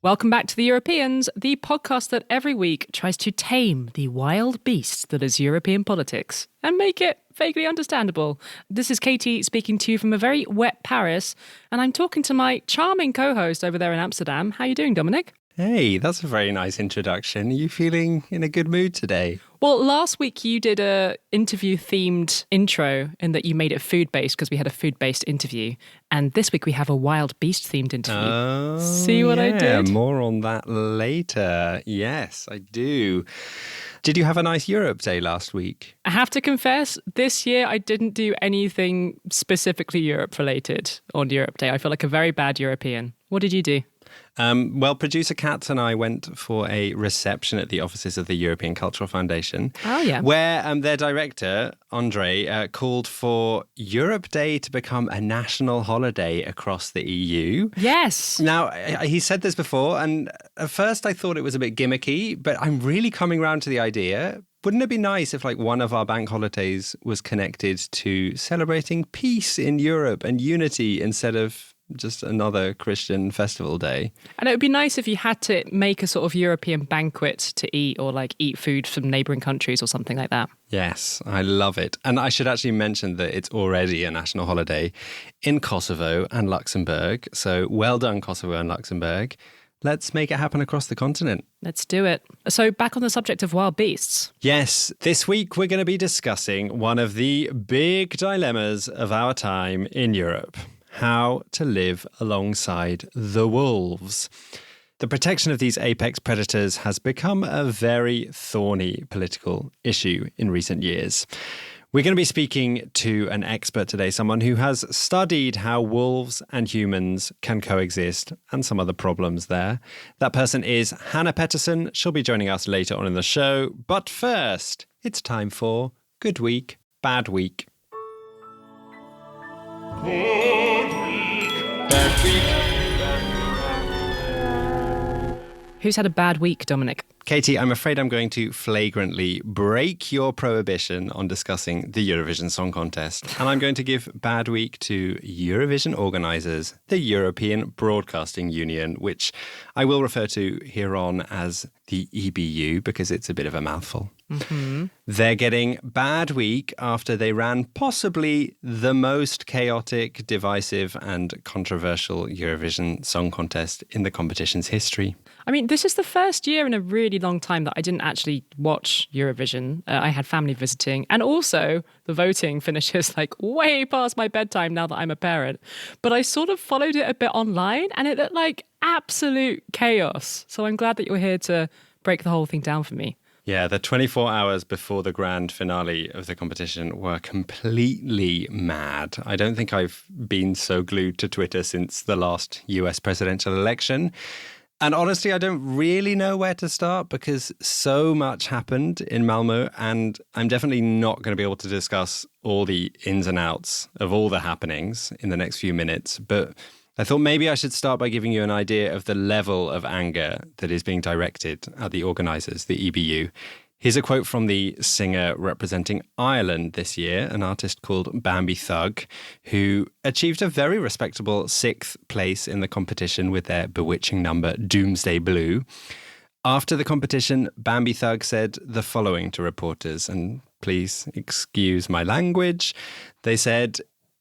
Welcome back to The Europeans, the podcast that every week tries to tame the wild beast that is European politics and make it vaguely understandable. This is Katy speaking to you from a very wet Paris, and I'm talking to my charming co-host over there in Amsterdam. How are you doing, Dominic? Hey, that's a very nice introduction. Are you feeling in a good mood today? Well, last week you did a interview-themed intro in that you made it food-based because we had a food-based interview. And this week we have a wild beast-themed interview. Oh, See what I did? More on that later. Yes, I do. Did you have a nice Europe Day last week? I have to confess, this year I didn't do anything specifically Europe-related on Europe Day. I feel like a very bad European. What did you do? Well, producer Kat and I went for a reception at the offices of the European Cultural Foundation. Oh, yeah. Where their director, Andre, called for Europe Day to become a national holiday across the EU. Yes. Now, he said this before, and at first I thought it was a bit gimmicky, but I'm really coming around to the idea. Wouldn't it be nice if one of our bank holidays was connected to celebrating peace in Europe and unity instead of just another Christian festival day? And it would be nice if you had to make a sort of European banquet to eat or eat food from neighbouring countries or something like that. Yes, I love it. And I should actually mention that it's already a national holiday in Kosovo and Luxembourg. So well done, Kosovo and Luxembourg. Let's make it happen across the continent. Let's do it. So back on the subject of wild beasts. Yes, this week we're going to be discussing one of the big dilemmas of our time in Europe. How to live alongside the wolves. The protection of these apex predators has become a very thorny political issue in recent years. We're going to be speaking to an expert today, someone who has studied how wolves and humans can coexist and some other problems there. That person is Hanna Pettersson. She'll be joining us later on in the show. But first, it's time for Good Week, Bad Week. Who's had a bad week, Dominic? Katy, I'm afraid I'm going to flagrantly break your prohibition on discussing the Eurovision Song Contest. And I'm going to give bad week to Eurovision organisers, the European Broadcasting Union, which I will refer to here on as the EBU because it's a bit of a mouthful. Mm-hmm. They're getting bad week after they ran possibly the most chaotic, divisive and controversial Eurovision Song Contest in the competition's history. I mean, this is the first year in a really long time that I didn't actually watch Eurovision. I had family visiting, and also the voting finishes way past my bedtime now that I'm a parent. But I sort of followed it a bit online and it looked like absolute chaos. So I'm glad that you're here to break the whole thing down for me. Yeah, the 24 hours before the grand finale of the competition were completely mad. I don't think I've been so glued to Twitter since the last US presidential election. And honestly, I don't really know where to start because so much happened in Malmö, and I'm definitely not going to be able to discuss all the ins and outs of all the happenings in the next few minutes. But I thought maybe I should start by giving you an idea of the level of anger that is being directed at the organisers, the EBU. Here's a quote from the singer representing Ireland this year, an artist called Bambi Thug, who achieved a very respectable 6th place in the competition with their bewitching number Doomsday Blue. After the competition, Bambi Thug said the following to reporters, and please excuse my language. They said,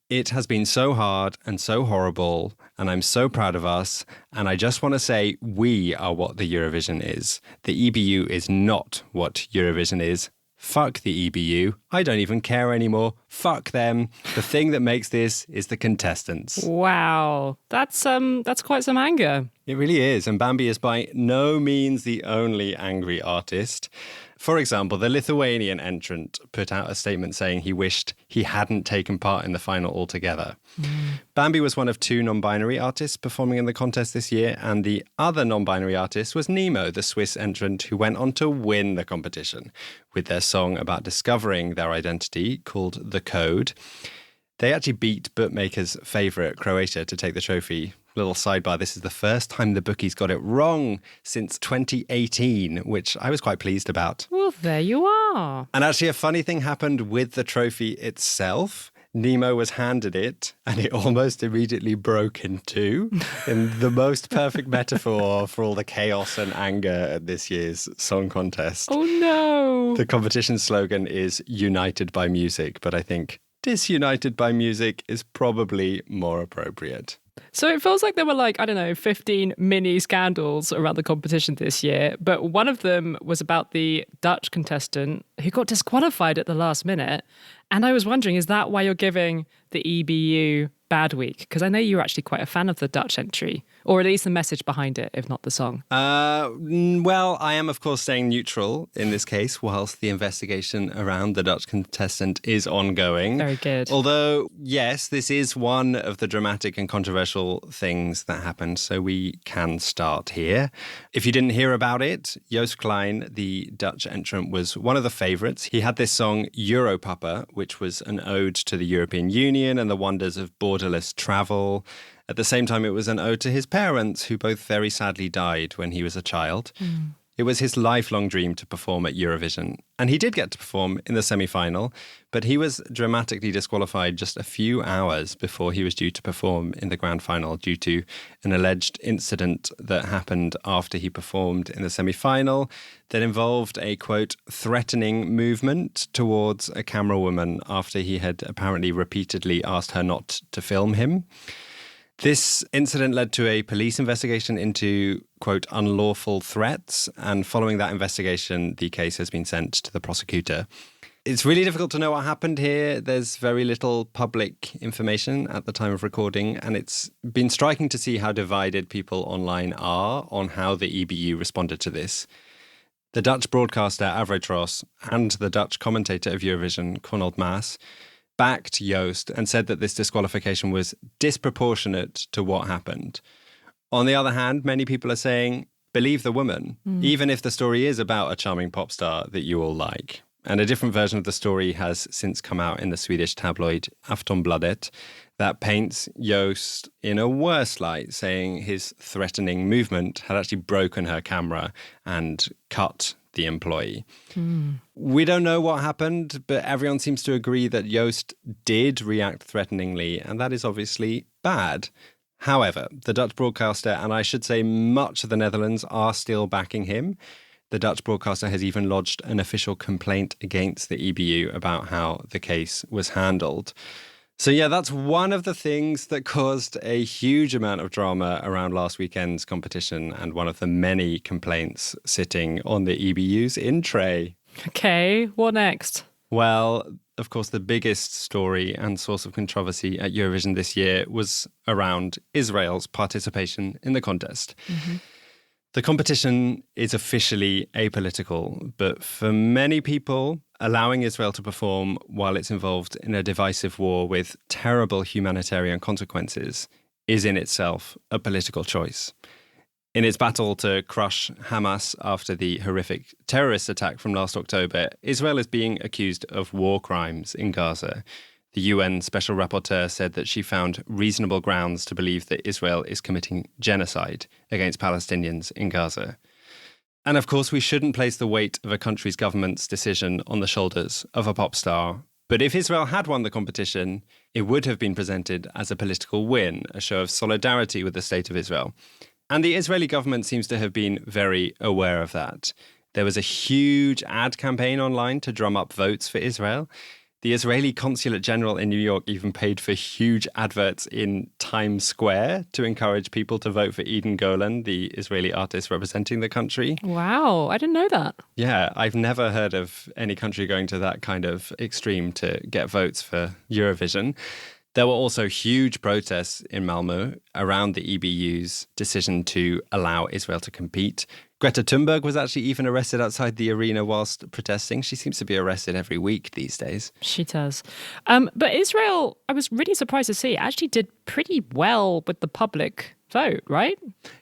"It has been so hard and so horrible, and I'm so proud of us. And I just want to say we are what the Eurovision is. The EBU is not what Eurovision is. Fuck the EBU. I don't even care anymore. Fuck them. The thing that makes this is the contestants." Wow, that's quite some anger. It really is. And Bambi is by no means the only angry artist. For example, the Lithuanian entrant put out a statement saying he wished he hadn't taken part in the final altogether. Bambi was one of 2 non-binary artists performing in the contest this year, and the other non-binary artist was Nemo, the Swiss entrant who went on to win the competition with their song about discovering their identity called The Code. They actually beat bookmakers' favourite Croatia to take the trophy. Little sidebar, this is the first time the bookies got it wrong since 2018, which I was quite pleased about. Well, there you are. And actually a funny thing happened with the trophy itself. Nemo was handed it and it almost immediately broke in two in the most perfect metaphor for all the chaos and anger at this year's song contest. Oh, no. The competition slogan is United by Music, but I think Disunited by Music is probably more appropriate. So it feels like there were 15 mini scandals around the competition this year, but one of them was about the Dutch contestant who got disqualified at the last minute. And I was wondering, is that why you're giving the EBU bad week? Because I know you're actually quite a fan of the Dutch entry, or at least the message behind it, if not the song. Well, I am, of course, staying neutral in this case, whilst the investigation around the Dutch contestant is ongoing. Very good. Although, yes, this is one of the dramatic and controversial things that happened, so we can start here. If you didn't hear about it, Joost Klein, the Dutch entrant, was one of the favourites. He had this song, Europapa, which was an ode to the European Union and the wonders of borderless travel. At the same time, it was an ode to his parents, who both very sadly died when he was a child. It was his lifelong dream to perform at Eurovision, and he did get to perform in the semi-final, but he was dramatically disqualified just a few hours before he was due to perform in the grand final due to an alleged incident that happened after he performed in the semi-final that involved a, quote, threatening movement towards a camerawoman after he had apparently repeatedly asked her not to film him. This incident led to a police investigation into, quote, unlawful threats, and following that investigation, the case has been sent to the prosecutor. It's really difficult to know what happened here. There's very little public information at the time of recording, and it's been striking to see how divided people online are on how the EBU responded to this. The Dutch broadcaster Avrotros and the Dutch commentator of Eurovision, Cornald Maas, backed Joost and said that this disqualification was disproportionate to what happened. On the other hand, many people are saying, believe the woman, even if the story is about a charming pop star that you all like. And a different version of the story has since come out in the Swedish tabloid Aftonbladet that paints Joost in a worse light, saying his threatening movement had actually broken her camera and cut the employee. We don't know what happened, but everyone seems to agree that Joost did react threateningly, and that is obviously bad. However, the Dutch broadcaster, and I should say much of the Netherlands, are still backing him. The Dutch broadcaster has even lodged an official complaint against the EBU about how the case was handled. So yeah, that's one of the things that caused a huge amount of drama around last weekend's competition and one of the many complaints sitting on the EBU's in tray. Okay, what next? Well, of course, the biggest story and source of controversy at Eurovision this year was around Israel's participation in the contest. The competition is officially apolitical, but for many people, allowing Israel to perform while it's involved in a divisive war with terrible humanitarian consequences is in itself a political choice. In its battle to crush Hamas after the horrific terrorist attack from last October, Israel is being accused of war crimes in Gaza. The UN Special Rapporteur said that she found reasonable grounds to believe that Israel is committing genocide against Palestinians in Gaza. And of course, we shouldn't place the weight of a country's government's decision on the shoulders of a pop star. But if Israel had won the competition, it would have been presented as a political win, a show of solidarity with the state of Israel. And the Israeli government seems to have been very aware of that. There was a huge ad campaign online to drum up votes for Israel. The Israeli Consulate General in New York even paid for huge adverts in Times Square to encourage people to vote for Eden Golan, the Israeli artist representing the country. Wow, I didn't know that. Yeah, I've never heard of any country going to that kind of extreme to get votes for Eurovision. There were also huge protests in Malmö around the EBU's decision to allow Israel to compete. Greta Thunberg was actually even arrested outside the arena whilst protesting. She seems to be arrested every week these days. She does. But Israel, I was really surprised to see, actually did pretty well with the public vote, right?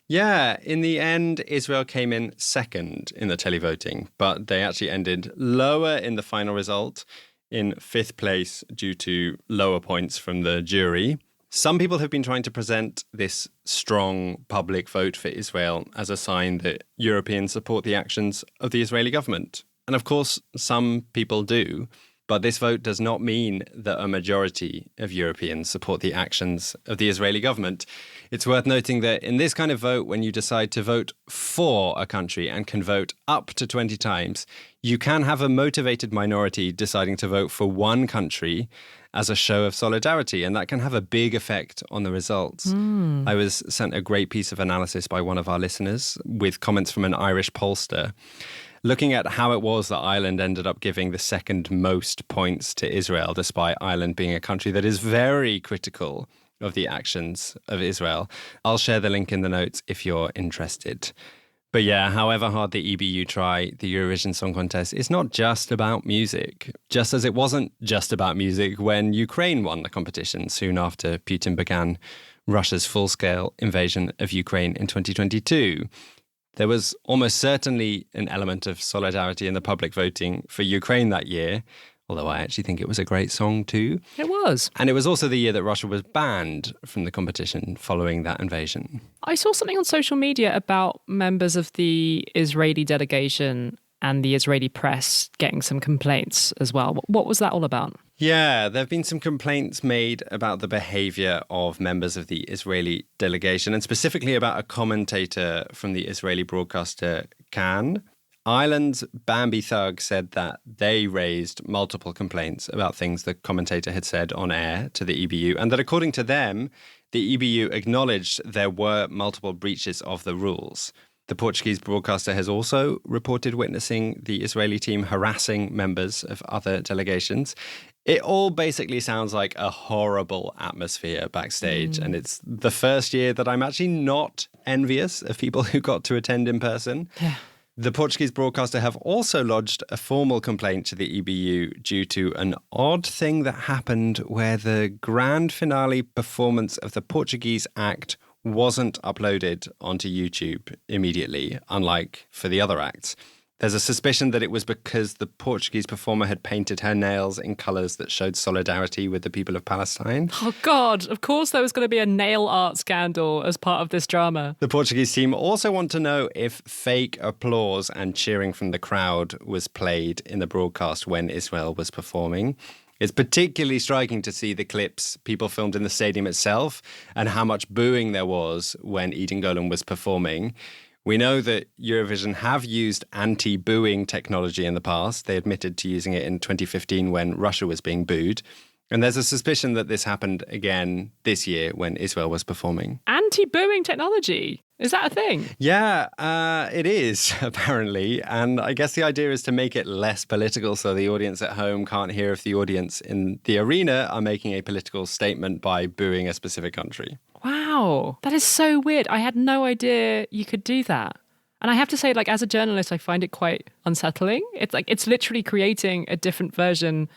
Yeah, in the end, Israel came in second in the televoting, but they actually ended lower in the final result, in fifth place due to lower points from the jury. Some people have been trying to present this strong public vote for Israel as a sign that Europeans support the actions of the Israeli government. And of course, some people do. But this vote does not mean that a majority of Europeans support the actions of the Israeli government. It's worth noting that in this kind of vote, when you decide to vote for a country and can vote up to 20 times, you can have a motivated minority deciding to vote for one country as a show of solidarity, and that can have a big effect on the results. I was sent a great piece of analysis by one of our listeners with comments from an Irish pollster looking at how it was that Ireland ended up giving the second most points to Israel, despite Ireland being a country that is very critical of the actions of Israel. I'll share the link in the notes if you're interested. But yeah, however hard the EBU try, the Eurovision Song Contest is not just about music, just as it wasn't just about music when Ukraine won the competition soon after Putin began Russia's full-scale invasion of Ukraine in 2022. There was almost certainly an element of solidarity in the public voting for Ukraine that year, although I actually think it was a great song too. It was. And it was also the year that Russia was banned from the competition following that invasion. I saw something on social media about members of the Israeli delegation and the Israeli press getting some complaints as well. What was that all about? Yeah, there have been some complaints made about the behavior of members of the Israeli delegation, and specifically about a commentator from the Israeli broadcaster Kan. Ireland's Bambi Thug said that they raised multiple complaints about things the commentator had said on air to the EBU, and that according to them, the EBU acknowledged there were multiple breaches of the rules. The Portuguese broadcaster has also reported witnessing the Israeli team harassing members of other delegations. It all basically sounds like a horrible atmosphere backstage, and it's the first year that I'm actually not envious of people who got to attend in person. Yeah. The Portuguese broadcaster have also lodged a formal complaint to the EBU due to an odd thing that happened where the grand finale performance of the Portuguese act wasn't uploaded onto YouTube immediately, unlike for the other acts. There's a suspicion that it was because the Portuguese performer had painted her nails in colours that showed solidarity with the people of Palestine. Oh, God. Of course there was going to be a nail art scandal as part of this drama. The Portuguese team also want to know if fake applause and cheering from the crowd was played in the broadcast when Israel was performing. It's particularly striking to see the clips people filmed in the stadium itself and how much booing there was when Eden Golan was performing. We know that Eurovision have used anti-booing technology in the past. They admitted to using it in 2015 when Russia was being booed. And there's a suspicion that this happened again this year when Israel was performing. Anti-booing technology? Is that a thing? Yeah, it is, apparently. And I guess the idea is to make it less political so the audience at home can't hear if the audience in the arena are making a political statement by booing a specific country. Wow, that is so weird. I had no idea you could do that. And I have to say, like, as a journalist, I find it quite unsettling. It's literally creating a different version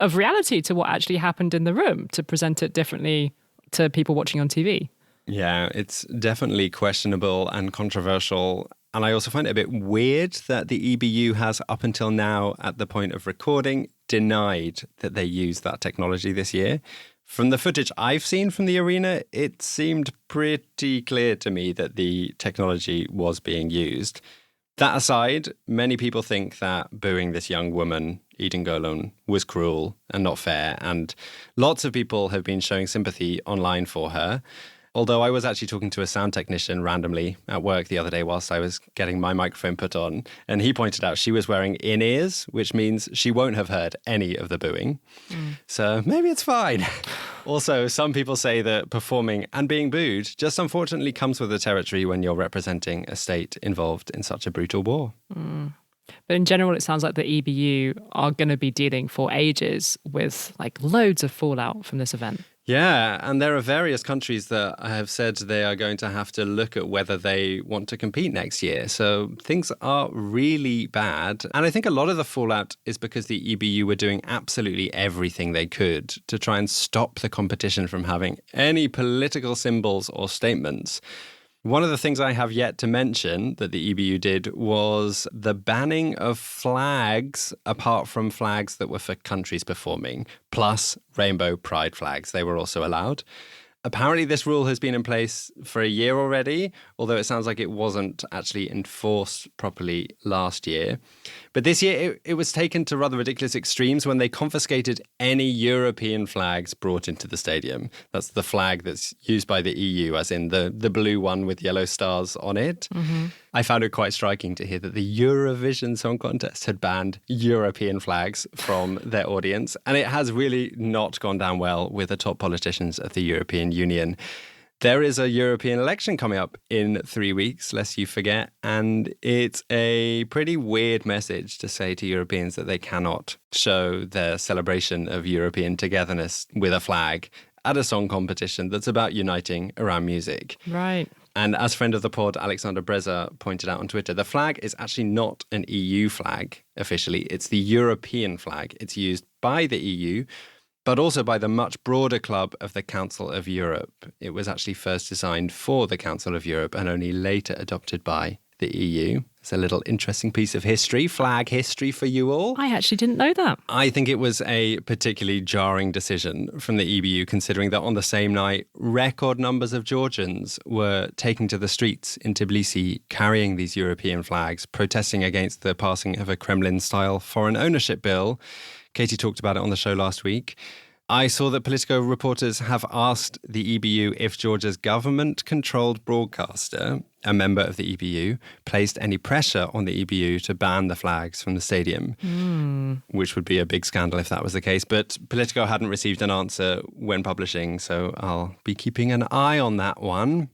of reality to what actually happened in the room to present it differently to people watching on TV. Yeah, it's definitely questionable and controversial. And I also find it a bit weird that the EBU has, up until now, at the point of recording, denied that they used that technology this year. From the footage I've seen from the arena, it seemed pretty clear to me that the technology was being used. That aside, many people think that booing this young woman, Eden Golan, was cruel and not fair, and lots of people have been showing sympathy online for her. Although I was actually talking to a sound technician randomly at work the other day whilst I was getting my microphone put on, and he pointed out she was wearing in-ears, which means she won't have heard any of the booing. So maybe it's fine. Also, some people say that performing and being booed just unfortunately comes with the territory when you're representing a state involved in such a brutal war. But in general, it sounds like the EBU are going to be dealing for ages with like loads of fallout from this event. Yeah, and there are various countries that have said they are going to have to look at whether they want to compete next year. So things are really bad. And I think a lot of the fallout is because the EBU were doing absolutely everything they could to try and stop the competition from having any political symbols or statements. One of the things I have yet to mention that the EBU did was the banning of flags apart from flags that were for countries performing, plus rainbow pride flags. They were also allowed. Apparently, this rule has been in place for a year already, although it sounds like it wasn't actually enforced properly last year. But this year, it was taken to rather ridiculous extremes when they confiscated any European flags brought into the stadium. That's the flag that's used by the EU, as in the blue one with yellow stars on it. Mm-hmm. I found it quite striking to hear that the Eurovision Song Contest had banned European flags from their audience. And it has really not gone down well with the top politicians of the European Union. There is a European election coming up in 3 weeks, lest you forget, and it's a pretty weird message to say to Europeans that they cannot show their celebration of European togetherness with a flag at a song competition that's about uniting around music. Right. And as friend of the pod, Alexander Breza pointed out on Twitter, the flag is actually not an EU flag officially. It's the European flag. It's used by the EU, but also by the much broader club of the Council of Europe. It was actually first designed for the Council of Europe and only later adopted by the EU. It's a little interesting piece of history, flag history for you all. I actually didn't know that. I think it was a particularly jarring decision from the EBU, considering that on the same night, record numbers of Georgians were taking to the streets in Tbilisi, carrying these European flags, protesting against the passing of a Kremlin-style foreign ownership bill. Katy talked about it on the show last week. I saw that Politico reporters have asked the EBU if Georgia's government-controlled broadcaster, a member of the EBU, placed any pressure on the EBU to ban the flags from the stadium, which would be a big scandal if that was the case. But Politico hadn't received an answer when publishing, so I'll be keeping an eye on that one.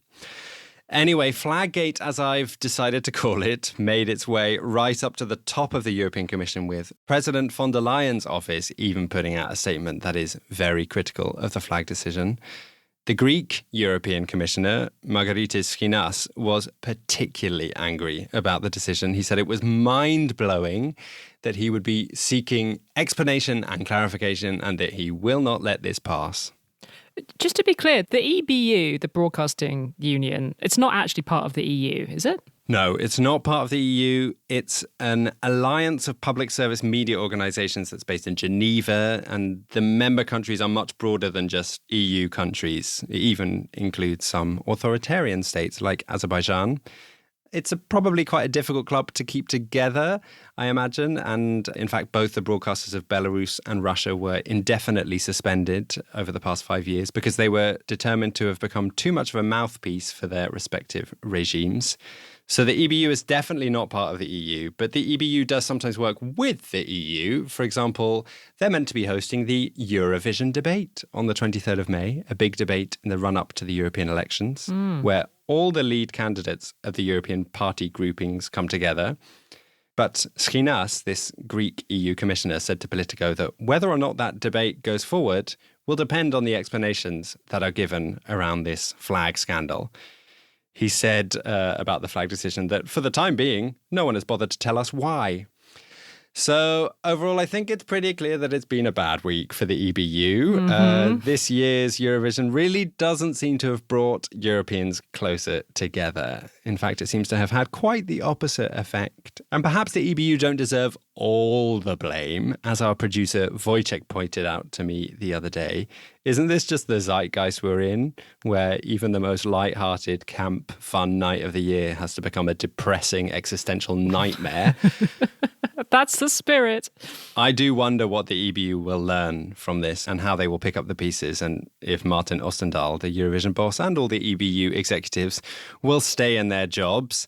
Anyway, Flaggate, as I've decided to call it, made its way right up to the top of the European Commission, with President von der Leyen's office even putting out a statement that is very critical of the flag decision. The Greek European Commissioner, Margaritis Schinas, was particularly angry about the decision. He said it was mind-blowing, that he would be seeking explanation and clarification, and that he will not let this pass. Just to be clear, the EBU, the Broadcasting Union, it's not actually part of the EU, is it? No, it's not part of the EU. It's an alliance of public service media organisations that's based in Geneva, and the member countries are much broader than just EU countries. It even includes some authoritarian states like Azerbaijan. It's probably quite a difficult club to keep together, I imagine. And in fact, both the broadcasters of Belarus and Russia were indefinitely suspended over the past 5 years because they were determined to have become too much of a mouthpiece for their respective regimes. So the EBU is definitely not part of the EU, but the EBU does sometimes work with the EU. For example, they're meant to be hosting the Eurovision debate on the 23rd of May, a big debate in the run-up to the European elections, where all the lead candidates of the European party groupings come together. But Schinas, this Greek EU commissioner, said to Politico that whether or not that debate goes forward will depend on the explanations that are given around this flag scandal. He said about the flag decision that for the time being, no one has bothered to tell us why. So overall, I think it's pretty clear that it's been a bad week for the EBU. This year's Eurovision really doesn't seem to have brought Europeans closer together. In fact, it seems to have had quite the opposite effect. And perhaps the EBU don't deserve all the blame, as our producer Wojciech pointed out to me the other day. Isn't this just the zeitgeist we're in, where even the most light-hearted, camp, fun night of the year has to become a depressing existential nightmare? That's the spirit. I do wonder what the EBU will learn from this and how they will pick up the pieces, and if Martin Ostendahl, the Eurovision boss, and all the EBU executives will stay in their jobs.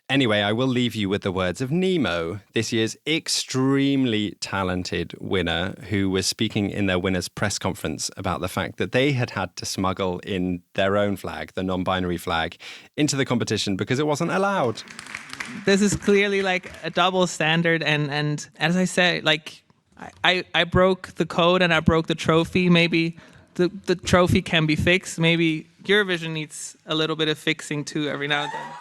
Anyway, I will leave you with the words of Nemo, this year's extremely talented winner, who was speaking in their winners' press conference about the fact that they had to smuggle in their own flag, the non-binary flag, into the competition because it wasn't allowed. This is clearly like a double standard, and as I said, like I broke the code and I broke the trophy. Maybe the trophy can be fixed. Maybe Eurovision needs a little bit of fixing too every now and then.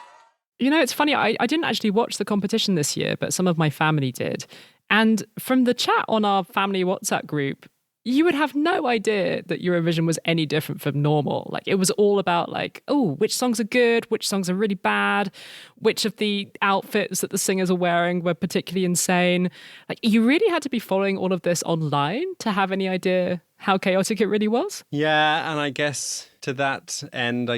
You know, it's funny, I didn't actually watch the competition this year, but some of my family did. And from the chat on our family WhatsApp group, you would have no idea that Eurovision was any different from normal. Like, it was all about like, oh, which songs are good, which songs are really bad, which of the outfits that the singers are wearing were particularly insane. Like, you really had to be following all of this online to have any idea how chaotic it really was. Yeah, and I guess to that end,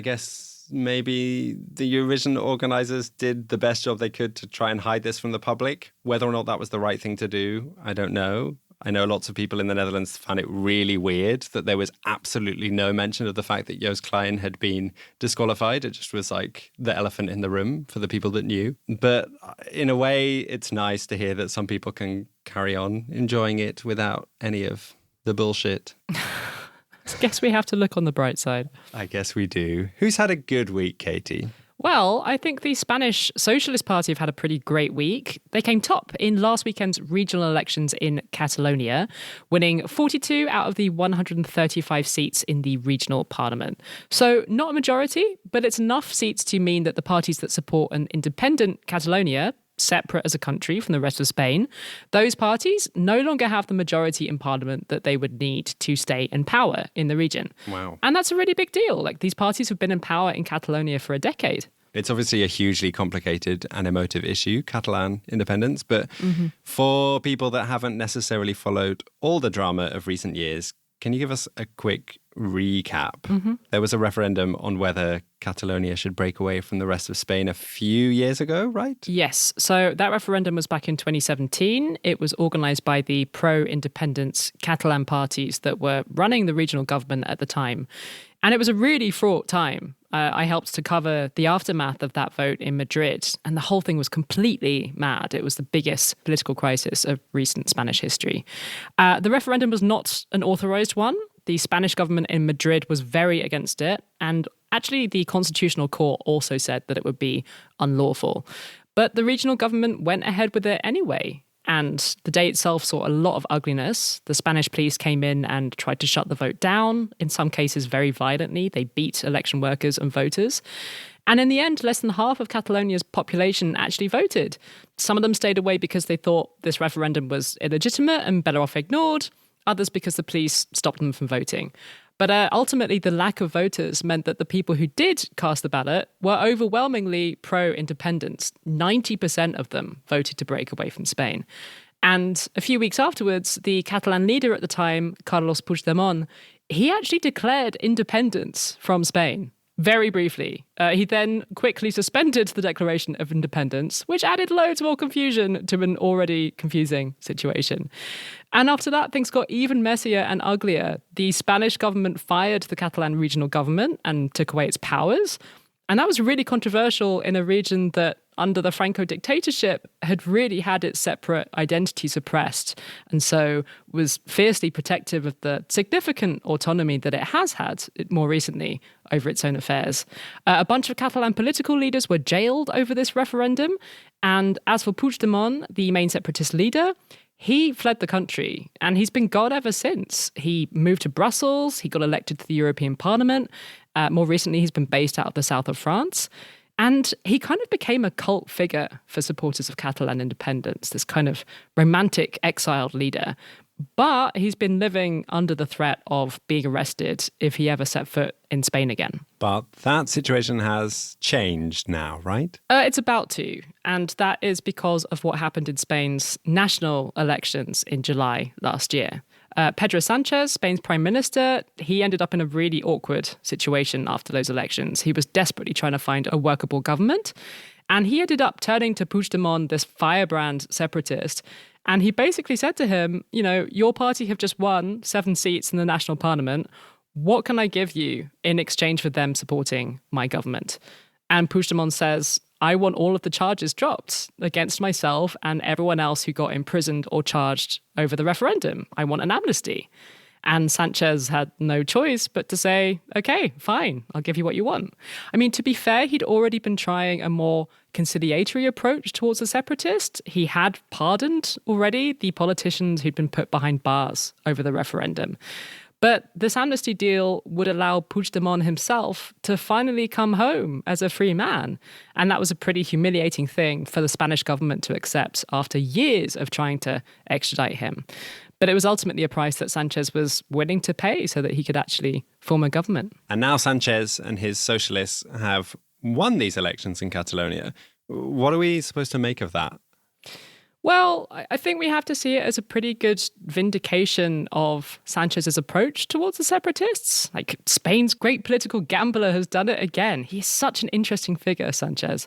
maybe the Eurovision organisers did the best job they could to try and hide this from the public. Whether or not that was the right thing to do, I don't know. I know lots of people in the Netherlands found it really weird that there was absolutely no mention of the fact that Joost Klein had been disqualified. It just was like the elephant in the room for the people that knew. But in a way, it's nice to hear that some people can carry on enjoying it without any of the bullshit. I guess we have to look on the bright side. I guess we do. Who's had a good week, Katy? Well, I think the Spanish Socialist Party have had a pretty great week. They came top in last weekend's regional elections in Catalonia, winning 42 out of the 135 seats in the regional parliament. So not a majority, but it's enough seats to mean that the parties that support an independent Catalonia, separate as a country from the rest of Spain, those parties no longer have the majority in parliament that they would need to stay in power in the region. Wow. And that's a really big deal. Like, these parties have been in power in Catalonia for a decade. It's obviously a hugely complicated and emotive issue, Catalan independence, but for people that haven't necessarily followed all the drama of recent years, can you give us a quick recap? There was a referendum on whether Catalonia should break away from the rest of Spain a few years ago, right? Yes. So that referendum was back in 2017. It was organised by the pro-independence Catalan parties that were running the regional government at the time. And it was a really fraught time. I helped to cover the aftermath of that vote in Madrid, and the whole thing was completely mad. It was the biggest political crisis of recent Spanish history. The referendum was not an authorised one. The Spanish government in Madrid was very against it, and actually the Constitutional Court also said that it would be unlawful. But the regional government went ahead with it anyway. And the day itself saw a lot of ugliness. The Spanish police came in and tried to shut the vote down, in some cases very violently. They beat election workers and voters. And in the end, less than half of Catalonia's population actually voted. Some of them stayed away because they thought this referendum was illegitimate and better off ignored. Others because the police stopped them from voting. But ultimately, the lack of voters meant that the people who did cast the ballot were overwhelmingly pro-independence. 90% of them voted to break away from Spain. And a few weeks afterwards, the Catalan leader at the time, Carlos Puigdemont, he actually declared independence from Spain. Very briefly. He then quickly suspended the Declaration of Independence, which added loads more confusion to an already confusing situation. And after that, things got even messier and uglier. The Spanish government fired the Catalan regional government and took away its powers. And that was really controversial in a region that, under the Franco dictatorship, had really had its separate identity suppressed, and so was fiercely protective of the significant autonomy that it has had more recently over its own affairs. A bunch of Catalan political leaders were jailed over this referendum, and as for Puigdemont, the main separatist leader, he fled the country, and he's been gone ever since. He moved to Brussels, he got elected to the European Parliament. More recently, he's been based out of the south of France. And he kind of became a cult figure for supporters of Catalan independence, this kind of romantic exiled leader. But he's been living under the threat of being arrested if he ever set foot in Spain again. But that situation has changed now, right? It's about to. And that is because of what happened in Spain's national elections in July last year. Pedro Sanchez, Spain's prime minister, he ended up in a really awkward situation after those elections. He was desperately trying to find a workable government. And he ended up turning to Puigdemont, this firebrand separatist. And he basically said to him, you know, your party have just won 7 seats in the national parliament. What can I give you in exchange for them supporting my government? And Puigdemont says, I want all of the charges dropped against myself and everyone else who got imprisoned or charged over the referendum. I want an amnesty. And Sanchez had no choice but to say, okay, fine, I'll give you what you want. I mean, to be fair, he'd already been trying a more conciliatory approach towards the separatists. He had pardoned already the politicians who'd been put behind bars over the referendum. But this amnesty deal would allow Puigdemont himself to finally come home as a free man. And that was a pretty humiliating thing for the Spanish government to accept after years of trying to extradite him. But it was ultimately a price that Sanchez was willing to pay so that he could actually form a government. And now Sanchez and his socialists have won these elections in Catalonia. What are we supposed to make of that? Well, I think we have to see it as a pretty good vindication of Sanchez's approach towards the separatists. Like, Spain's great political gambler has done it again. He's such an interesting figure, Sanchez.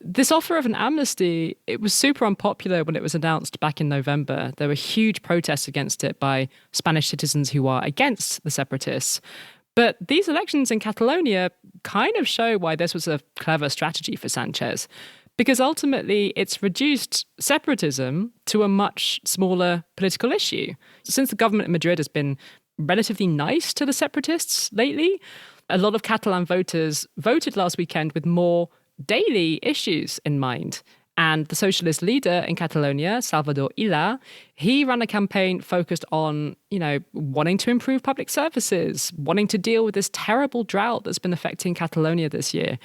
This offer of an amnesty, it was super unpopular when it was announced back in November. There were huge protests against it by Spanish citizens who are against the separatists. But these elections in Catalonia kind of show why this was a clever strategy for Sanchez. Because ultimately, it's reduced separatism to a much smaller political issue. Since the government in Madrid has been relatively nice to the separatists lately, a lot of Catalan voters voted last weekend with more daily issues in mind. And the socialist leader in Catalonia, Salvador Illa, he ran a campaign focused on, wanting to improve public services, wanting to deal with this terrible drought that's been affecting Catalonia this year.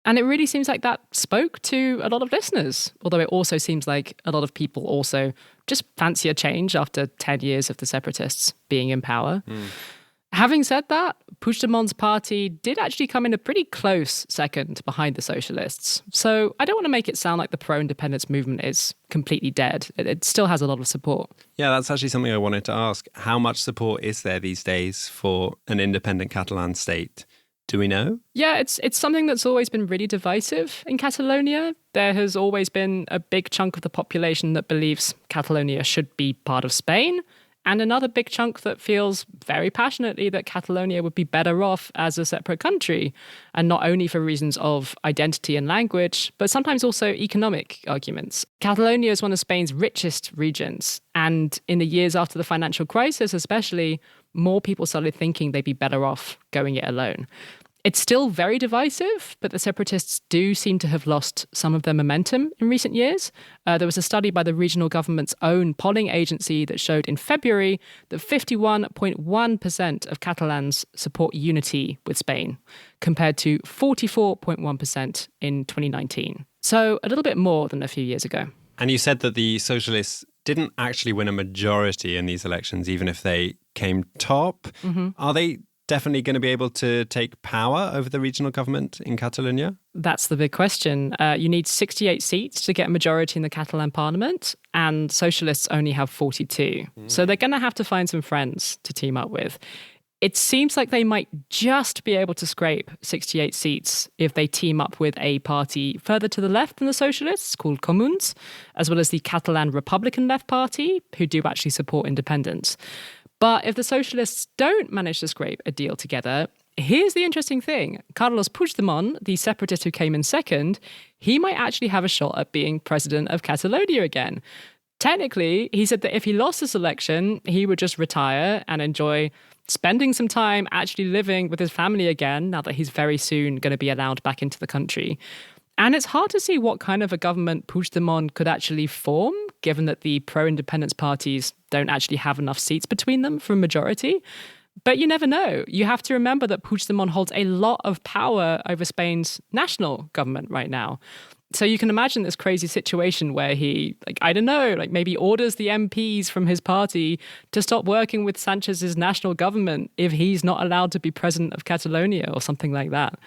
And it really seems like that spoke to a lot of listeners, although it also seems like a lot of people also just fancy a change after 10 years of the separatists being in power. Having said that, Puigdemont's party did actually come in a pretty close second behind the socialists. So I don't want to make it sound like the pro-independence movement is completely dead. It still has a lot of support. Yeah, that's actually something I wanted to ask. How much support is there these days for an independent Catalan state? Do we know? Yeah, it's something that's always been really divisive in Catalonia. There has always been a big chunk of the population that believes Catalonia should be part of Spain, and another big chunk that feels very passionately that Catalonia would be better off as a separate country, and not only for reasons of identity and language, but sometimes also economic arguments. Catalonia is one of Spain's richest regions, and in the years after the financial crisis especially, more people started thinking they'd be better off going it alone. It's still very divisive, but the separatists do seem to have lost some of their momentum in recent years. There was a study by the regional government's own polling agency that showed in February that 51.1% of Catalans support unity with Spain, compared to 44.1% in 2019. So a little bit more than a few years ago. And you said that the socialists didn't actually win a majority in these elections, even if they came top. Are they definitely going to be able to take power over the regional government in Catalonia? That's the big question. You need 68 seats to get a majority in the Catalan parliament, and socialists only have 42. So they're going to have to find some friends to team up with. It seems like they might just be able to scrape 68 seats if they team up with a party further to the left than the socialists, called Comuns, as well as the Catalan Republican Left Party, who do actually support independence. But if the socialists don't manage to scrape a deal together, here's the interesting thing. Carlos Puigdemont, the separatist who came in second, he might actually have a shot at being president of Catalonia again. Technically, he said that if he lost this election, he would just retire and enjoy spending some time actually living with his family again, now that he's very soon going to be allowed back into the country. And it's hard to see what kind of a government Puigdemont could actually form, given that the pro-independence parties don't actually have enough seats between them for a majority. But you never know. You have to remember that Puigdemont holds a lot of power over Spain's national government right now. So you can imagine this crazy situation where he, maybe orders the MPs from his party to stop working with Sanchez's national government if he's not allowed to be president of Catalonia or something like that.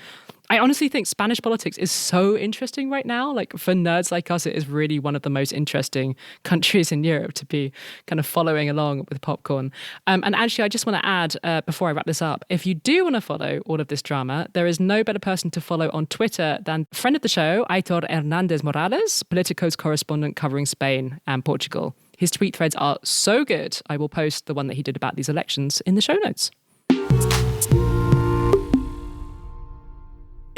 I honestly think Spanish politics is so interesting right now. Like, for nerds like us, it is really one of the most interesting countries in Europe to be kind of following along with popcorn. And actually, I just want to add, before I wrap this up, if you do want to follow all of this drama, there is no better person to follow on Twitter than friend of the show, Aitor Hernandez Morales, Politico's correspondent covering Spain and Portugal. His tweet threads are so good. I will post the one that he did about these elections in the show notes.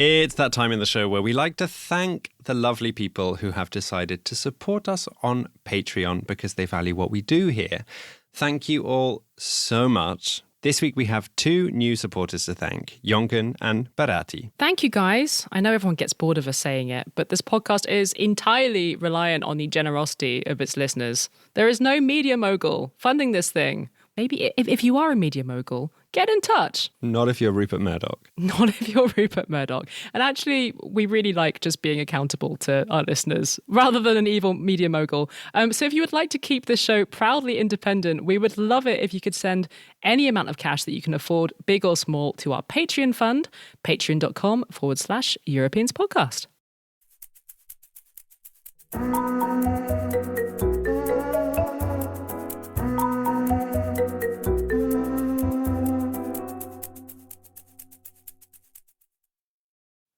It's that time in the show where we like to thank the lovely people who have decided to support us on Patreon because they value what we do here. Thank you all so much. This week we have two new supporters to thank, Jonken and Barati. Thank you, guys. I know everyone gets bored of us saying it, but this podcast is entirely reliant on the generosity of its listeners. There is no media mogul funding this thing. Maybe if you are a media mogul, get in touch. Not if you're Rupert Murdoch. Not if you're Rupert Murdoch. And actually, we really like just being accountable to our listeners rather than an evil media mogul. So if you would like to keep this show proudly independent, we would love it if you could send any amount of cash that you can afford, big or small, to our Patreon fund, patreon.com/Europeans Podcast.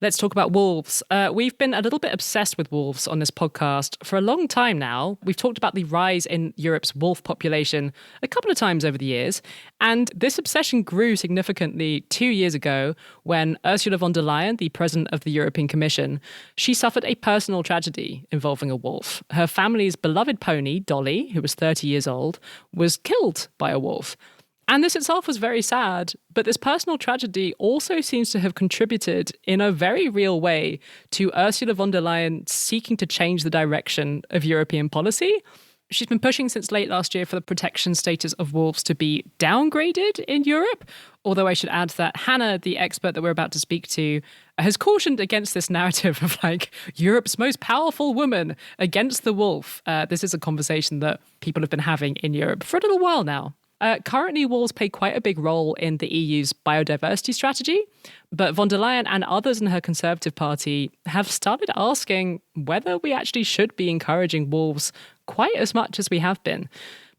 Let's talk about wolves. We've been a little bit obsessed with wolves on this podcast for a long time now. We've talked about the rise in Europe's wolf population a couple of times over the years. And this obsession grew significantly 2 years ago when Ursula von der Leyen, the president of the European Commission, she suffered a personal tragedy involving a wolf. Her family's beloved pony, Dolly, who was 30 years old, was killed by a wolf. And this itself was very sad, but this personal tragedy also seems to have contributed in a very real way to Ursula von der Leyen seeking to change the direction of European policy. She's been pushing since late last year for the protection status of wolves to be downgraded in Europe. Although I should add that Hanna, the expert that we're about to speak to, has cautioned against this narrative of like Europe's most powerful woman against the wolf. This is a conversation that people have been having in Europe for a little while now. Currently, wolves play quite a big role in the EU's biodiversity strategy, but von der Leyen and others in her Conservative Party have started asking whether we actually should be encouraging wolves quite as much as we have been.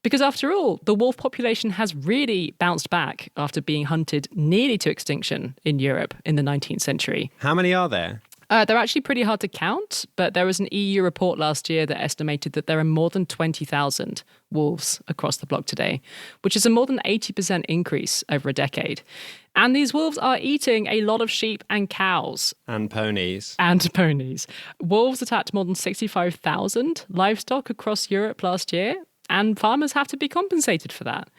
Because after all, the wolf population has really bounced back after being hunted nearly to extinction in Europe in the 19th century. How many are there? They're actually pretty hard to count, but there was an EU report last year that estimated that there are more than 20,000 wolves across the bloc today, which is a more than 80% increase over a decade. And these wolves are eating a lot of sheep and cows. And ponies. Wolves attacked more than 65,000 livestock across Europe last year, and farmers have to be compensated for that.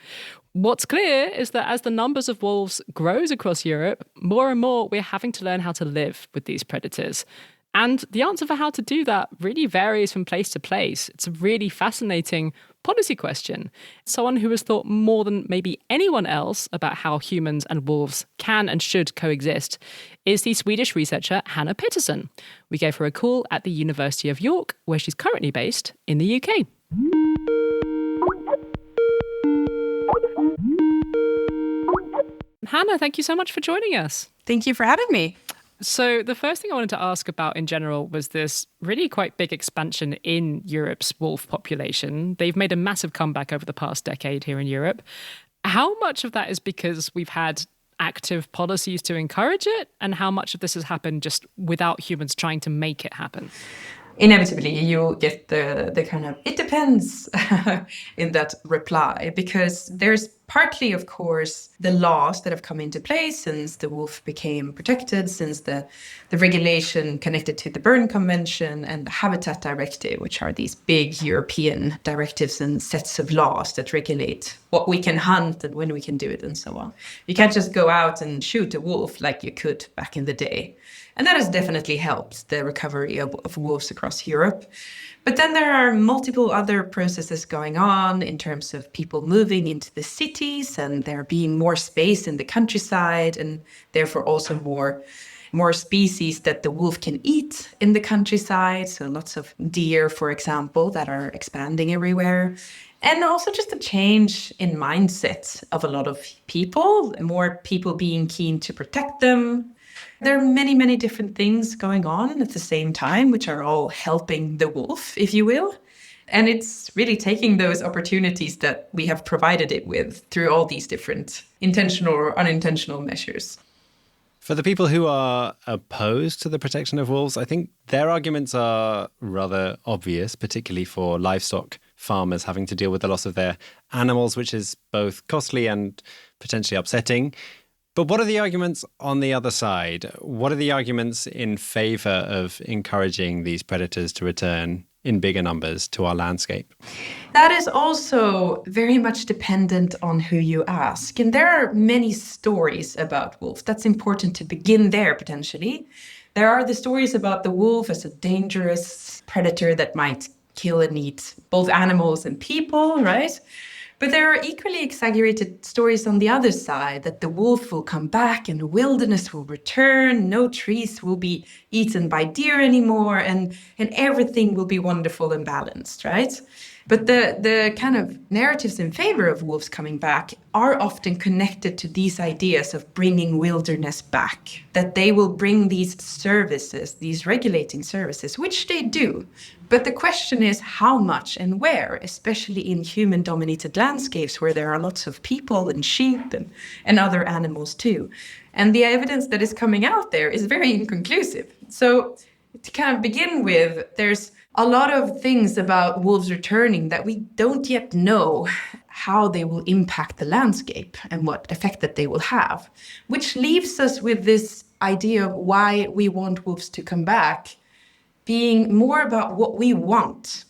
What's clear is that as the numbers of wolves grows across Europe, more and more we're having to learn how to live with these predators. And the answer for how to do that really varies from place to place. It's a really fascinating policy question. Someone who has thought more than maybe anyone else about how humans and wolves can and should coexist is the Swedish researcher Hanna Pettersson. We gave her a call at the University of York, where she's currently based in the UK. Hanna, thank you so much for joining us. Thank you for having me. So the first thing I wanted to ask about in general was this really quite big expansion in Europe's wolf population. They've made a massive comeback over the past decade here in Europe. How much of that is because we've had active policies to encourage it, and how much of this has happened just without humans trying to make it happen? Inevitably, you get the kind of, it depends in that reply, because there's partly, of course, the laws that have come into place since the wolf became protected, since the regulation connected to the Berne Convention and the Habitat Directive, which are these big European directives and sets of laws that regulate what we can hunt and when we can do it and so on. You can't just go out and shoot a wolf like you could back in the day. And that has definitely helped the recovery of wolves across Europe. But then there are multiple other processes going on in terms of people moving into the cities, and there being more space in the countryside, and therefore also more species that the wolf can eat in the countryside. So lots of deer, for example, that are expanding everywhere. And also just a change in mindset of a lot of people, more people being keen to protect them. There are many, many different things going on at the same time, which are all helping the wolf, if you will. And it's really taking those opportunities that we have provided it with through all these different intentional or unintentional measures. For the people who are opposed to the protection of wolves, I think their arguments are rather obvious, particularly for livestock farmers having to deal with the loss of their animals, which is both costly and potentially upsetting. But what are the arguments on the other side? What are the arguments in favour of encouraging these predators to return in bigger numbers to our landscape? That is also very much dependent on who you ask. And there are many stories about wolves. That's important to begin there, potentially. There are the stories about the wolf as a dangerous predator that might kill and eat both animals and people, right? But there are equally exaggerated stories on the other side, that the wolf will come back and the wilderness will return, no trees will be eaten by deer anymore, and everything will be wonderful and balanced, right? But the kind of narratives in favor of wolves coming back are often connected to these ideas of bringing wilderness back, that they will bring these services, these regulating services, which they do. But the question is how much and where, especially in human-dominated landscapes where there are lots of people and sheep and other animals too. And the evidence that is coming out there is very inconclusive. So to kind of begin with, there's a lot of things about wolves returning that we don't yet know how they will impact the landscape and what effect that they will have, which leaves us with this idea of why we want wolves to come back being more about what we want.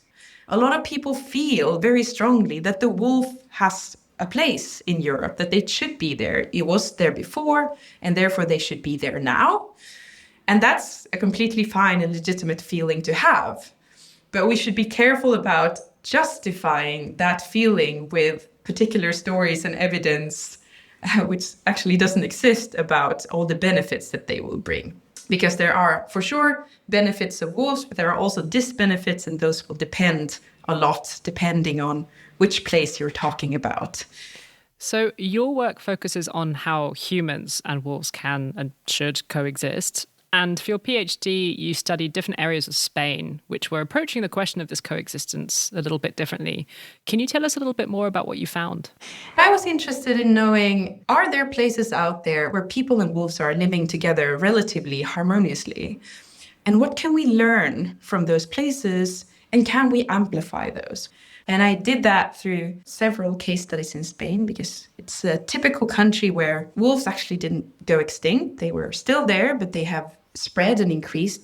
A lot of people feel very strongly that the wolf has a place in Europe, that it should be there. It was there before, and therefore they should be there now. And that's a completely fine and legitimate feeling to have. But we should be careful about justifying that feeling with particular stories and evidence, which actually doesn't exist, about all the benefits that they will bring. Because there are, for sure, benefits of wolves, but there are also disbenefits, and those will depend a lot depending on which place you're talking about. So your work focuses on how humans and wolves can and should coexist. And for your PhD, you studied different areas of Spain, which were approaching the question of this coexistence a little bit differently. Can you tell us a little bit more about what you found? I was interested in knowing, are there places out there where people and wolves are living together relatively harmoniously? And what can we learn from those places? And can we amplify those? And I did that through several case studies in Spain, because it's a typical country where wolves actually didn't go extinct. They were still there, but they have spread and increased.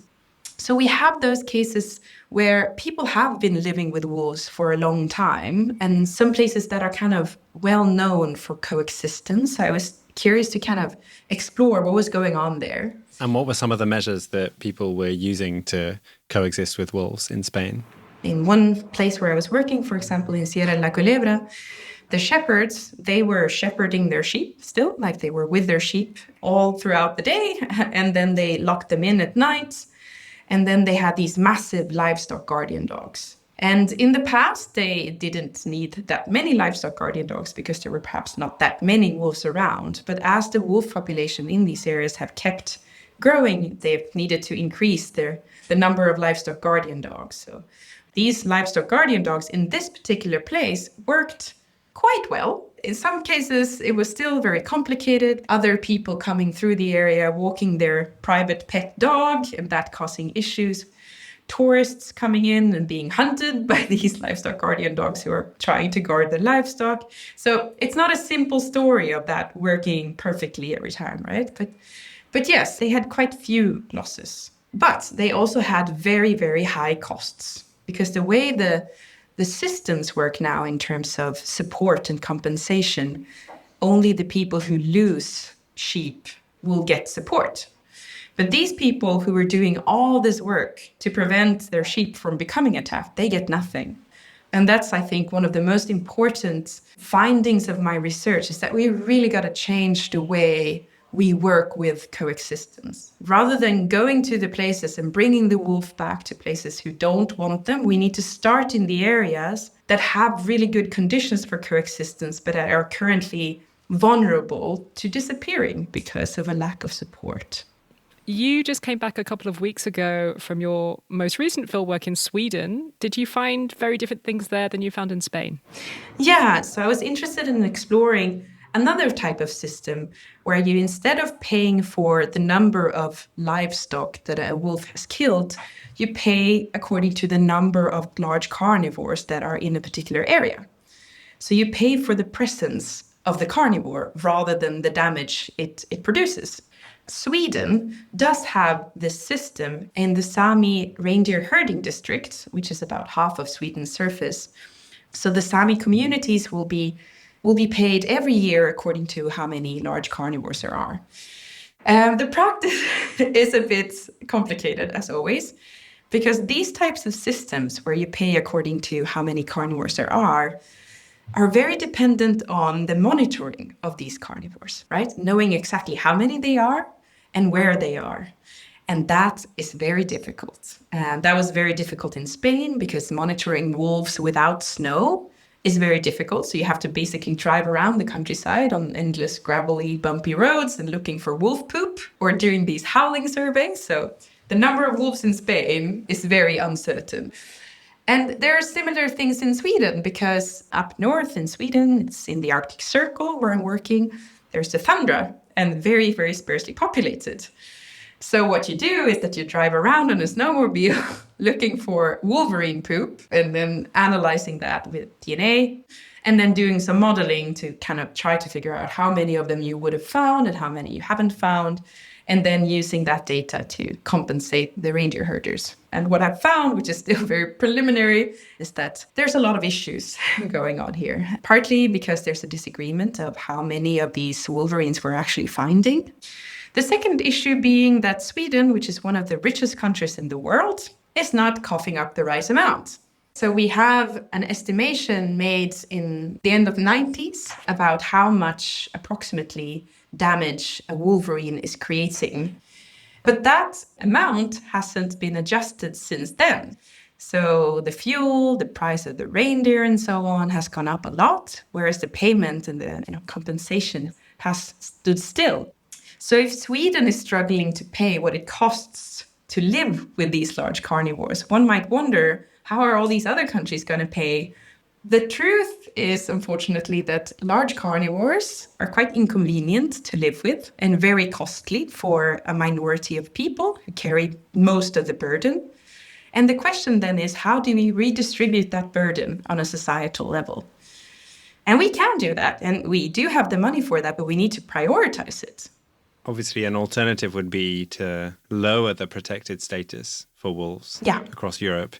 So we have those cases where people have been living with wolves for a long time, and some places that are kind of well known for coexistence. I was curious to kind of explore what was going on there. And what were some of the measures that people were using to coexist with wolves in Spain? In one place where I was working, for example, in Sierra la Culebra, the shepherds, they were shepherding their sheep still, like they were with their sheep all throughout the day, and then they locked them in at night, and then they had these massive livestock guardian dogs. And in the past, they didn't need that many livestock guardian dogs because there were perhaps not that many wolves around. But as the wolf population in these areas have kept growing, they've needed to increase the number of livestock guardian dogs. So these livestock guardian dogs in this particular place worked quite well. In some cases, it was still very complicated. Other people coming through the area, walking their private pet dog, and that causing issues. Tourists coming in and being hunted by these livestock guardian dogs who are trying to guard the livestock. So it's not a simple story of that working perfectly every time, right? But yes, they had quite few losses. But they also had very, very high costs, because the way the systems work now in terms of support and compensation, only the people who lose sheep will get support. But these people who were doing all this work to prevent their sheep from becoming attacked, they get nothing. And that's, I think, one of the most important findings of my research, is that we really got to change the way we work with coexistence. Rather than going to the places and bringing the wolf back to places who don't want them, we need to start in the areas that have really good conditions for coexistence, but are currently vulnerable to disappearing because of a lack of support. You just came back a couple of weeks ago from your most recent fieldwork in Sweden. Did you find very different things there than you found in Spain? Yeah, so I was interested in exploring another type of system where you, instead of paying for the number of livestock that a wolf has killed, you pay according to the number of large carnivores that are in a particular area. So you pay for the presence of the carnivore rather than the damage it produces. Sweden does have this system in the Sami reindeer herding district, which is about half of Sweden's surface. So the Sami communities will be paid every year according to how many large carnivores there are. The practice is a bit complicated, as always, because these types of systems where you pay according to how many carnivores there are very dependent on the monitoring of these carnivores, right? Knowing exactly how many they are and where they are. And that is very difficult. And that was very difficult in Spain because monitoring wolves without snow is very difficult. So you have to basically drive around the countryside on endless gravelly, bumpy roads and looking for wolf poop or doing these howling surveys. So the number of wolves in Spain is very uncertain. And there are similar things in Sweden because up north in Sweden, it's in the Arctic Circle where I'm working, there's the tundra and very, very sparsely populated. So what you do is that you drive around on a snowmobile looking for wolverine poop and then analyzing that with DNA and then doing some modeling to kind of try to figure out how many of them you would have found and how many you haven't found, and then using that data to compensate the reindeer herders. And what I've found, which is still very preliminary, is that there's a lot of issues going on here, partly because there's a disagreement of how many of these wolverines we're actually finding. The second issue being that Sweden, which is one of the richest countries in the world, is not coughing up the right amount. So we have an estimation made in the end of the 90s about how much approximately damage a wolverine is creating. But that amount hasn't been adjusted since then. So the fuel, the price of the reindeer and so on has gone up a lot, whereas the payment and the compensation has stood still. So if Sweden is struggling to pay what it costs to live with these large carnivores, one might wonder, how are all these other countries going to pay? The truth is, unfortunately, that large carnivores are quite inconvenient to live with and very costly for a minority of people who carry most of the burden. And the question then is, how do we redistribute that burden on a societal level? And we can do that, and we do have the money for that, but we need to prioritize it. Obviously, an alternative would be to lower the protected status for wolves across Europe.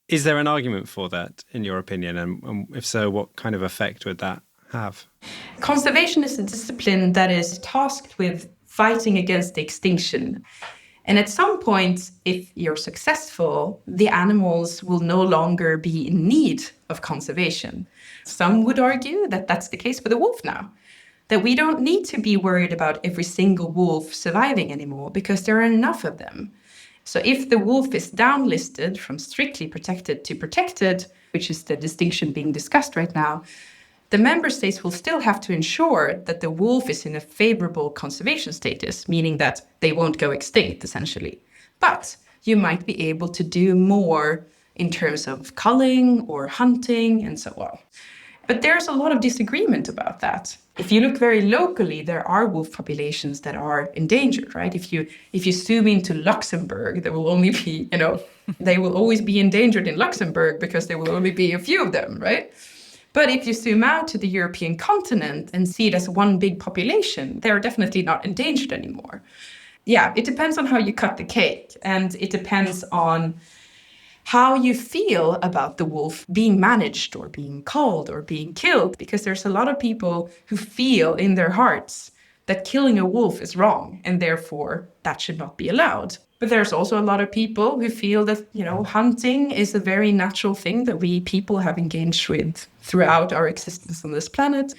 Is there an argument for that, in your opinion? And if so, what kind of effect would that have? Conservation is a discipline that is tasked with fighting against extinction. And at some point, if you're successful, the animals will no longer be in need of conservation. Some would argue that that's the case for the wolf now, that we don't need to be worried about every single wolf surviving anymore because there are enough of them. So if the wolf is downlisted from strictly protected to protected, which is the distinction being discussed right now, the member states will still have to ensure that the wolf is in a favorable conservation status, meaning that they won't go extinct, essentially. But you might be able to do more in terms of culling or hunting and so on. But there's a lot of disagreement about that. If you look very locally, there are wolf populations that are endangered, right? If you zoom into Luxembourg, there will only be, they will always be endangered in Luxembourg because there will only be a few of them, right? But if you zoom out to the European continent and see it as one big population, they're definitely not endangered anymore. Yeah, it depends on how you cut the cake, and it depends on how you feel about the wolf being managed or being culled or being killed, because there's a lot of people who feel in their hearts that killing a wolf is wrong and therefore that should not be allowed. But there's also a lot of people who feel that, hunting is a very natural thing that we people have engaged with throughout our existence on this planet.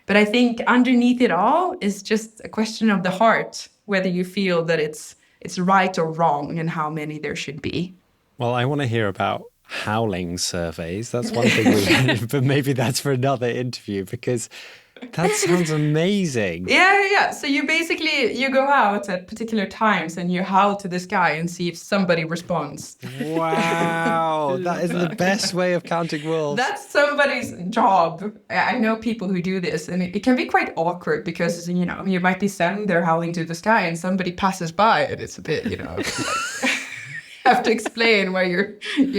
But I think underneath it all is just a question of the heart, whether you feel that it's right or wrong and how many there should be. Well, I want to hear about howling surveys. That's one thing, but maybe that's for another interview because that sounds amazing. Yeah. So you go out at particular times and you howl to the sky and see if somebody responds. Wow, that is the best way of counting wolves. That's somebody's job. I know people who do this, and it can be quite awkward because, you might be standing there howling to the sky and somebody passes by and it's a bit, have to explain why you're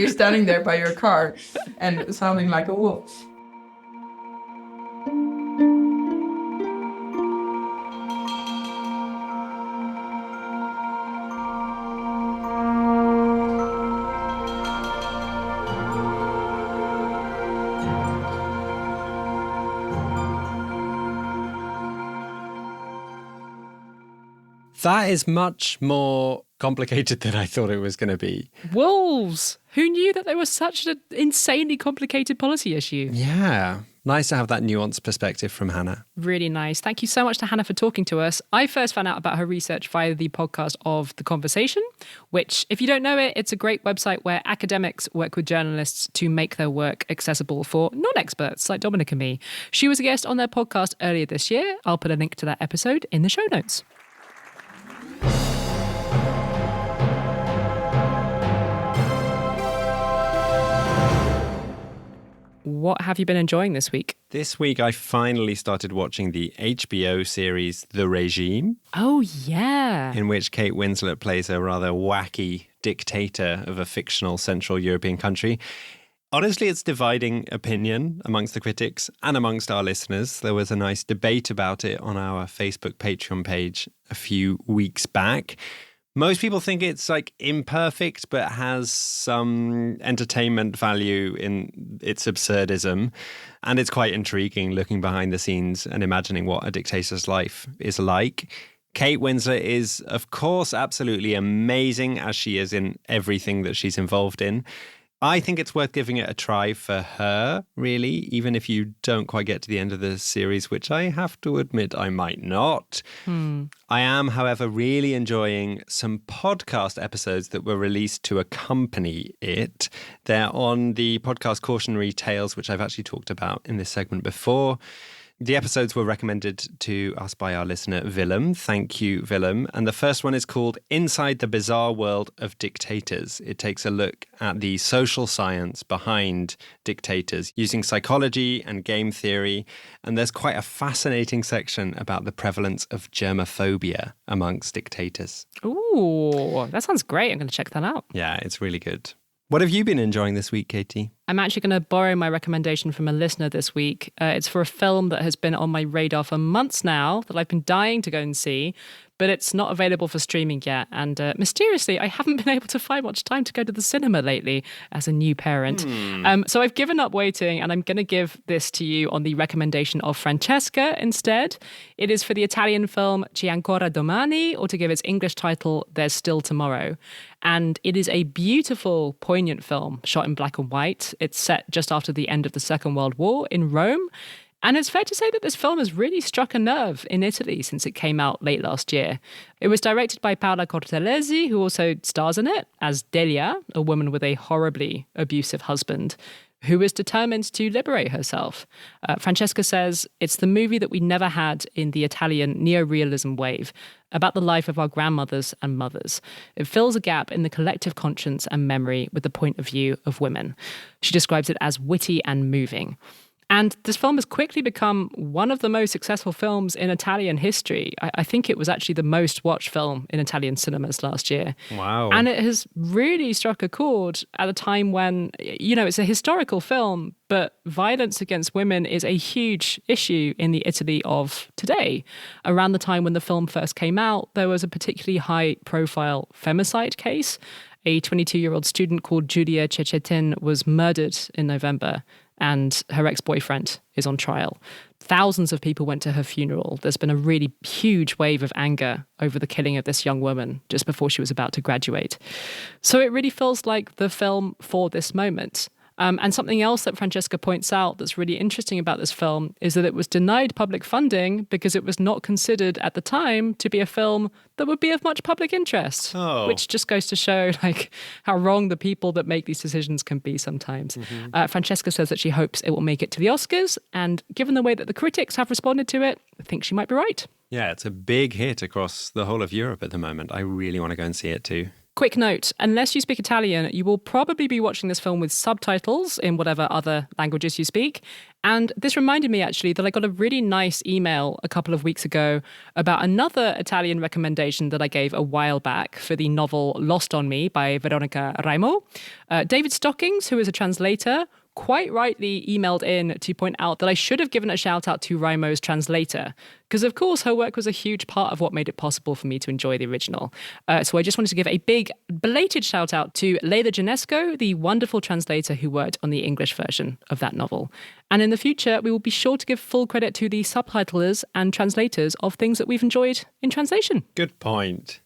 standing there by your car and sounding like a wolf. That is much more complicated than I thought it was going to be. Wolves! Who knew that they were such an insanely complicated policy issue? Yeah. Nice to have that nuanced perspective from Hanna. Really nice. Thank you so much to Hanna for talking to us. I first found out about her research via the podcast of The Conversation, which, if you don't know it, it's a great website where academics work with journalists to make their work accessible for non-experts like Dominic and me. She was a guest on their podcast earlier this year. I'll put a link to that episode in the show notes. What have you been enjoying this week? This week, I finally started watching the HBO series The Regime. Oh, yeah. In which Kate Winslet plays a rather wacky dictator of a fictional Central European country. Honestly, it's dividing opinion amongst the critics and amongst our listeners. There was a nice debate about it on our Facebook Patreon page a few weeks back. Most people think it's like imperfect, but has some entertainment value in its absurdism. And it's quite intriguing looking behind the scenes and imagining what a dictator's life is like. Kate Winslet is, of course, absolutely amazing, as she is in everything that she's involved in. I think it's worth giving it a try for her, really, even if you don't quite get to the end of the series, which I have to admit I might not. I am, however, really enjoying some podcast episodes that were released to accompany it. They're on the podcast Cautionary Tales, which I've actually talked about in this segment before. The episodes were recommended to us by our listener, Willem. Thank you, Willem. And the first one is called Inside the Bizarre World of Dictators. It takes a look at the social science behind dictators using psychology and game theory. And there's quite a fascinating section about the prevalence of germophobia amongst dictators. Ooh, that sounds great. I'm going to check that out. Yeah, it's really good. What have you been enjoying this week, Katy? I'm actually going to borrow my recommendation from a listener this week. It's for a film that has been on my radar for months now that I've been dying to go and see, but it's not available for streaming yet. And mysteriously, I haven't been able to find much time to go to the cinema lately as a new parent. So I've given up waiting, and I'm going to give this to you on the recommendation of Francesca instead. It is for the Italian film C'è ancora domani, or to give its English title, There's Still Tomorrow. And it is a beautiful, poignant film shot in black and white. It's set just after the end of the Second World War in Rome. And it's fair to say that this film has really struck a nerve in Italy since it came out late last year. It was directed by Paola Cortellesi, who also stars in it as Delia, a woman with a horribly abusive husband, who is determined to liberate herself. Francesca says it's the movie that we never had in the Italian neorealism wave, about the life of our grandmothers and mothers. It fills a gap in the collective conscience and memory with the point of view of women. She describes it as witty and moving. And this film has quickly become one of the most successful films in Italian history. I think it was actually the most watched film in Italian cinemas last year. Wow. And it has really struck a chord at a time when, you know, it's a historical film, but violence against women is a huge issue in the Italy of today. Around the time when the film first came out, there was a particularly high-profile femicide case. A 22-year-old student called Giulia Cecchettin was murdered in November, and her ex-boyfriend is on trial. Thousands of people went to her funeral. There's been a really huge wave of anger over the killing of this young woman just before she was about to graduate. So it really feels like the film for this moment. And something else that Francesca points out that's really interesting about this film is that it was denied public funding because it was not considered at the time to be a film that would be of much public interest, which just goes to show like how wrong the people that make these decisions can be sometimes. Francesca says that she hopes it will make it to the Oscars, and given the way that the critics have responded to it, I think she might be right. Yeah, it's a big hit across the whole of Europe at the moment. I really want to go and see it too. Quick note, unless you speak Italian, you will probably be watching this film with subtitles in whatever other languages you speak. And this reminded me actually that I got a really nice email a couple of weeks ago about another Italian recommendation that I gave a while back for the novel Lost on Me by Veronica Raimo. David Stockings, who is a translator, quite rightly emailed in to point out that I should have given a shout out to Raimo's translator, because of course her work was a huge part of what made it possible for me to enjoy the original. So I just wanted to give a big belated shout out to Leila Janesco, the wonderful translator who worked on the English version of that novel. And in the future, we will be sure to give full credit to the subtitlers and translators of things that we've enjoyed in translation. Good point.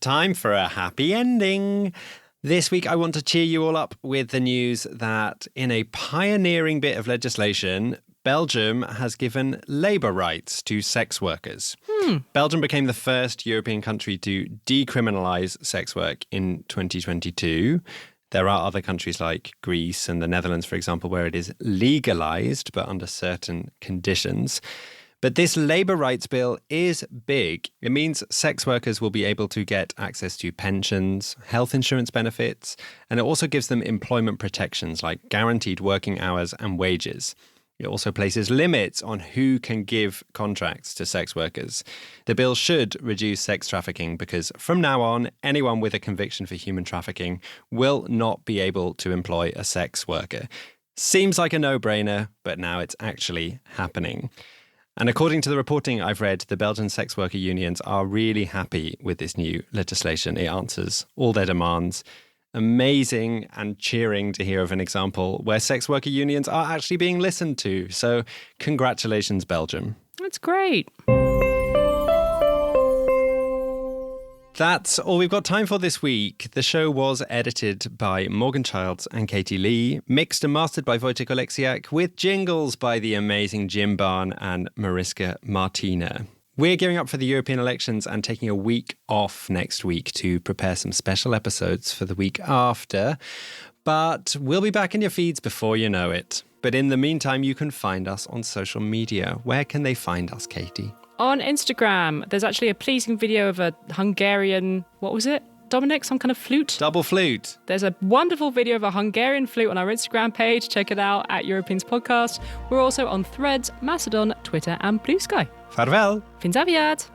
time for a happy ending. This week, I want to cheer you all up with the news that in a pioneering bit of legislation, Belgium has given labour rights to sex workers. Belgium became the first European country to decriminalise sex work in 2022. There are other countries like Greece and the Netherlands, for example, where it is legalised, but under certain conditions. But this labour rights bill is big. It means sex workers will be able to get access to pensions, health insurance benefits, and it also gives them employment protections like guaranteed working hours and wages. It also places limits on who can give contracts to sex workers. The bill should reduce sex trafficking because from now on, anyone with a conviction for human trafficking will not be able to employ a sex worker. Seems like a no-brainer, but now it's actually happening. And according to the reporting I've read, the Belgian sex worker unions are really happy with this new legislation. It answers all their demands. Amazing and cheering to hear of an example where sex worker unions are actually being listened to. So congratulations, Belgium. That's great. That's all we've got time for this week. The show was edited by Morgan Childs and Katy Lee, mixed and mastered by Wojciech Oleksiak, with jingles by the amazing Jim Barn and Mariska Martina. We're gearing up for the European elections and taking a week off next week to prepare some special episodes for the week after. But we'll be back in your feeds before you know it. But in the meantime, you can find us on social media. Where can they find us, Katy? On Instagram, there's actually a pleasing video of a Hungarian, what was it? Dominic, some kind of flute? Double flute. There's a wonderful video of a Hungarian flute on our Instagram page. Check it out at Europeans Podcast. We're also on Threads, Mastodon, Twitter and Blue Sky. Farewell. Fins aviat!